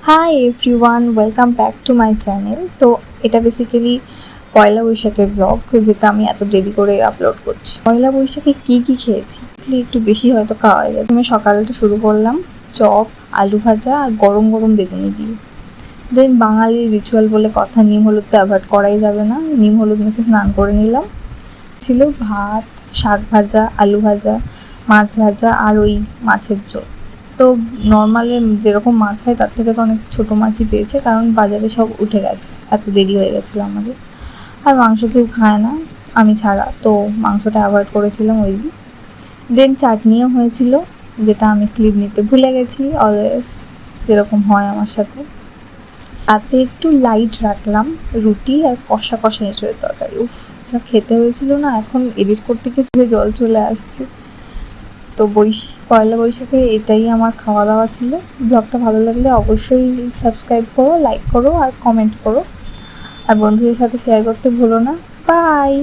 Hi everyone, welcome back to my channel. তো এটা basically পয়লা বৈশাখের ব্লগ, যেটা আমি এত দেরি করে আপলোড করছি। পয়লা বৈশাখে কী কী খেয়েছি, একটু বেশি হয়তো খাওয়া হয়ে গেছে। আমি সকালটা শুরু করলাম চপ, আলু ভাজা আর গরম গরম বেগুনি দিয়ে। দেন বাঙালির রিচুয়াল বলে কথা, নিম হলুদ তো অ্যাভয়েড করাই যাবে না। নিম হলুদ মেখে স্নান করে নিলাম। ছিল ভাত, শাক ভাজা, আলু ভাজা, মাছ ভাজা আর ওই মাছের ঝোল। তো নর্মালি যেরকম মাছ খাই তার থেকে তো অনেক ছোটো মাছই পেয়েছে, কারণ বাজারে সব উঠে গেছে, এত দেরি হয়ে গেছিলো আমাদের। আর মাংস কেউ খায় না আমি ছাড়া, তো মাংসটা অ্যাভয়েড করেছিলাম ওই দিন। দেন চাটনিও হয়েছিল, যেটা আমি ক্লিপ নিতে ভুলে গেছি, অলওয়েজ যেরকম হয় আমার সাথে। তাতে একটু লাইট রাখলাম রুটি আর কষা কষা এঁচোড়ের তরকারি। উফ, যা খেতে হয়েছিল না, এখন এডিট করতে গিয়ে জল চলে আসছে। তো পয়লা বৈশাখে এটাই আমার খাওয়া দাওয়া ছিল। ব্লগটা ভালো লাগলে অবশ্যই সাবস্ক্রাইব করো, লাইক করো আর কমেন্ট করো, আর বন্ধুদের সাথে শেয়ার করতে ভুলো না। বাই।